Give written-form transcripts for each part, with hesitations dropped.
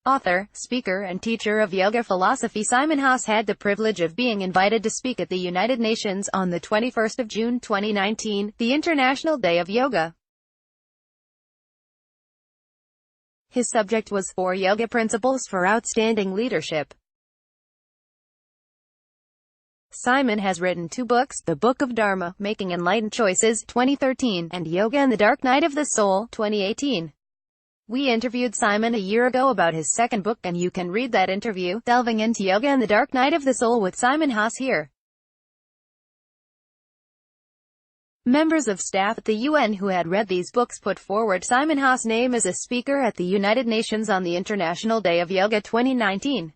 Author, speaker and teacher of yoga philosophy Simon Haas had the privilege of being invited to speak at the United Nations on the 21st of June 2019, the International Day of Yoga. His subject was 4 Yoga Principles for Outstanding Leadership. Simon has written 2 books, The Book of Dharma, Making Enlightened Choices, 2013, and Yoga and the Dark Night of the Soul, 2018. We interviewed Simon a year ago about his second book, and you can read that interview, delving into Yoga and the Dark Night of the Soul with Simon Haas here. Members of staff at the UN who had read these books put forward Simon Haas' name as a speaker at the United Nations on the International Day of Yoga 2019.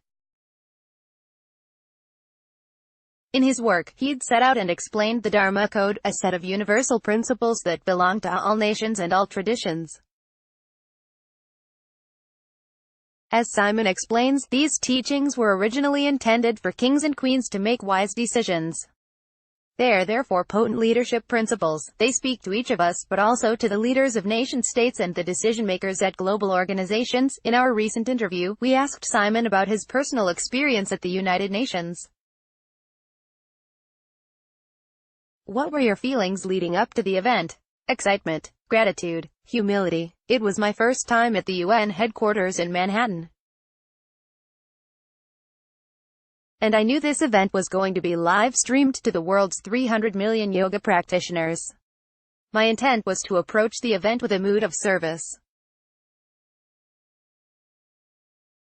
In his work, he'd set out and explained the Dharma Code, a set of universal principles that belong to all nations and all traditions. As Simon explains, these teachings were originally intended for kings and queens to make wise decisions. They are therefore potent leadership principles. They speak to each of us, but also to the leaders of nation-states and the decision-makers at global organizations. In our recent interview, we asked Simon about his personal experience at the United Nations. What were your feelings leading up to the event? Excitement, gratitude, humility. It was my first time at the UN headquarters in Manhattan. And I knew this event was going to be live-streamed to the world's 300 million yoga practitioners. My intent was to approach the event with a mood of service.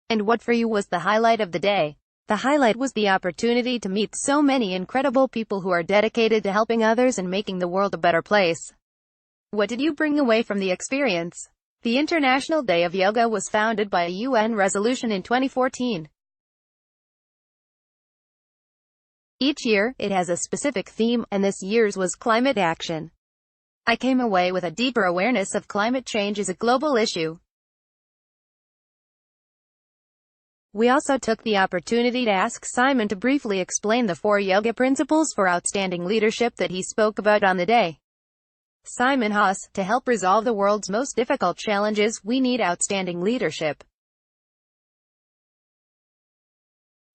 And what for you was the highlight of the day? The highlight was the opportunity to meet so many incredible people who are dedicated to helping others and making the world a better place. What did you bring away from the experience? The International Day of Yoga was founded by a UN resolution in 2014. Each year, it has a specific theme, and this year's was climate action. I came away with a deeper awareness of climate change as a global issue. We also took the opportunity to ask Simon to briefly explain the 4 yoga principles for outstanding leadership that he spoke about on the day. Simon Haas, to help resolve the world's most difficult challenges, we need outstanding leadership.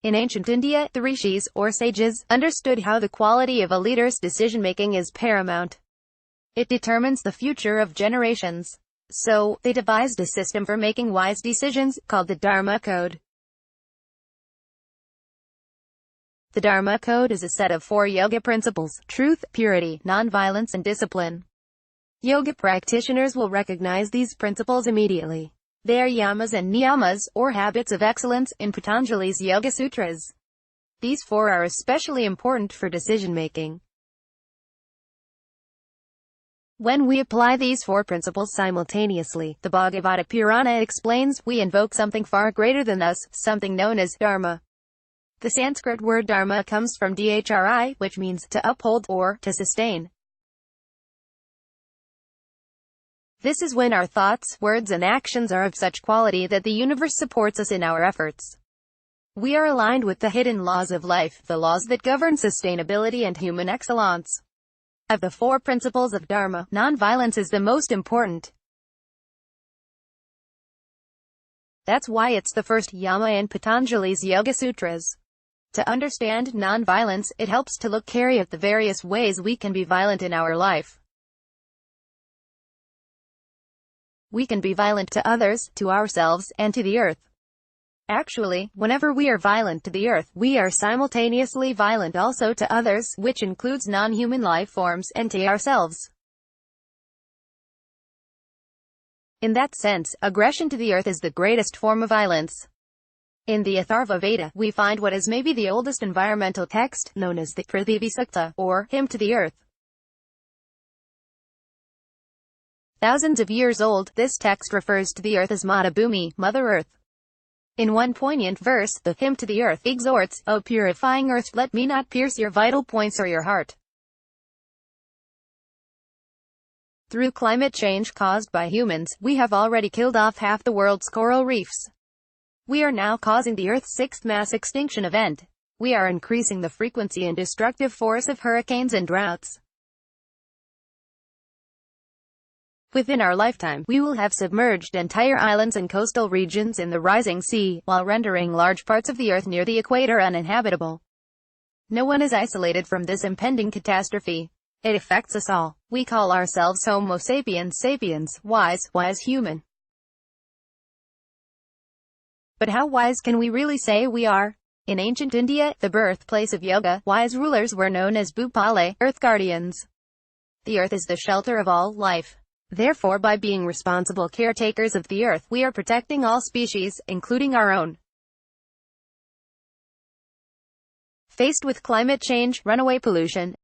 In ancient India, the rishis, or sages, understood how the quality of a leader's decision-making is paramount. It determines the future of generations. So, they devised a system for making wise decisions, called the Dharma Code. The Dharma Code is a set of 4 yoga principles: truth, purity, non-violence and discipline. Yoga practitioners will recognize these principles immediately. They are yamas and niyamas, or habits of excellence, in Patanjali's Yoga Sutras. These 4 are especially important for decision-making. When we apply these 4 principles simultaneously, the Bhagavata Purana explains, we invoke something far greater than us, something known as dharma. The Sanskrit word dharma comes from dhri, which means to uphold, or to sustain. This is when our thoughts, words and actions are of such quality that the universe supports us in our efforts. We are aligned with the hidden laws of life, the laws that govern sustainability and human excellence. Of the 4 principles of Dharma, non-violence is the most important. That's why it's the first yama in Patanjali's Yoga Sutras. To understand non-violence, it helps to look carefully at the various ways we can be violent in our life. We can be violent to others, to ourselves, and to the earth. Actually, whenever we are violent to the earth, we are simultaneously violent also to others, which includes non-human life forms, and to ourselves. In that sense, aggression to the earth is the greatest form of violence. In the Atharva Veda, we find what is maybe the oldest environmental text, known as the Prithivi Sukta, or Hymn to the Earth. Thousands of years old, this text refers to the earth as Mata Bhumi, Mother Earth. In one poignant verse, the Hymn to the Earth exhorts, "O purifying earth, let me not pierce your vital points or your heart." Through climate change caused by humans, we have already killed off half the world's coral reefs. We are now causing the Earth's 6th mass extinction event. We are increasing the frequency and destructive force of hurricanes and droughts. Within our lifetime, we will have submerged entire islands and coastal regions in the rising sea, while rendering large parts of the Earth near the equator uninhabitable. No one is isolated from this impending catastrophe. It affects us all. We call ourselves Homo sapiens sapiens, wise human. But how wise can we really say we are? In ancient India, the birthplace of yoga, wise rulers were known as Bhupale, earth guardians. The earth is the shelter of all life. Therefore, by being responsible caretakers of the earth, we are protecting all species, including our own. Faced with climate change, runaway pollution,